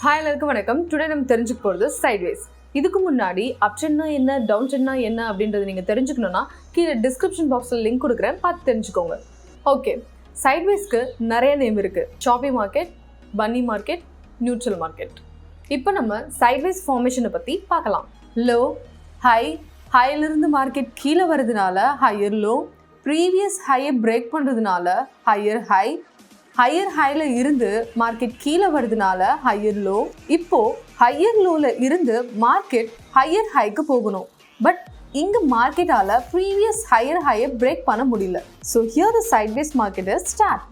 Hi, welcome. Today நம்ம தெரிஞ்சுக்க போறது sideways. இதுக்கு முன்னாடி அப் ட்ரெண்ட்னா என்ன, டவுன் ட்ரெண்ட்னா என்ன அப்படின்றத நீங்க தெரிஞ்சுக்கணும்னா கீழே டிஸ்கிரிப்ஷன் பாக்ஸ்ல லிங்க் கொடுக்குறேன், பார்த்து தெரிஞ்சுக்கோங்க. ஓகே, சைட்வேஸ்க்கு நிறைய நேம் இருக்கு. சாப்பி மார்க்கெட், பன்னி மார்க்கெட், நியூட்ரல் மார்க்கெட். இப்போ நம்ம சைட்வேஸ் ஃபார்மேஷனை பத்தி பார்க்கலாம். லோ, ஹை, ஹையிலிருந்து மார்க்கெட் கீழே வரதுனால ஹையர் லோ, ப்ரீவியஸ் ஹையை பிரேக் பண்றதுனால ஹையர் ஹை, ஹையர் ஹைல இருந்து மார்க்கெட் கீழே வருதுனால ஹையர் லோ. இப்போ ஹையர் லோல இருந்து மார்க்கெட் ஹையர் ஹைக்கு போகணும். பட் இங்க மார்க்கெட்டால ப்ரீவியஸ் ஹையர் ஹையை பிரேக் பண்ண முடியல. So here the sideways market is start.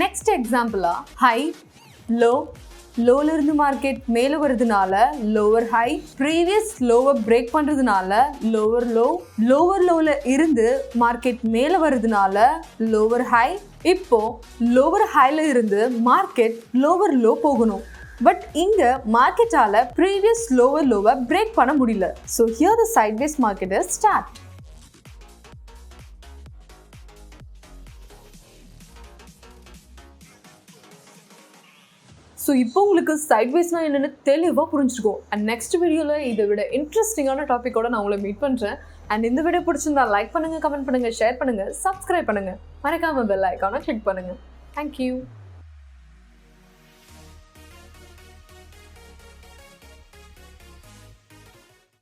Next எக்ஸாம்பிளா ஹை, லோ, லோல இருந்து மார்க்கெட் மேலே வருதுனால லோவர் ஹை, ப்ரீவியஸ் லோவை பிரேக் பண்றதுனால லோவர் லோ, லோவர் லோல இருந்து மார்க்கெட் மேலே வருதுனால லோவர் ஹை. இப்போ லோவர் ஹைல இருந்து மார்க்கெட் லோவர் லோ போகணும். பட் இங்க மார்க்கெட்டால ப்ரீவியஸ் லோவர் லோவை பிரேக் பண்ண முடியல. So here the sideways market is start. So இப்போ உங்களுக்கு சைட்வேஸ்னால் என்னென்னு தெளிவாக புரிஞ்சுருக்கும். அண்ட் நெக்ஸ்ட் வீடியோவில் இதை விட இன்ட்ரெஸ்டிங்கான டாப்பிக்கோட நான் உங்களை மீட் பண்ணுறேன். அண்ட் இந்த வீடியோ பிடிச்சிருந்தா லைக் பண்ணுங்கள், கமெண்ட் பண்ணுங்கள், ஷேர் பண்ணுங்கள், சப்ஸ்கிரைப் பண்ணுங்கள், மறக்காமல் பெல் ஐக்கானை கிளிக் பண்ணுங்கள். தேங்க்யூ.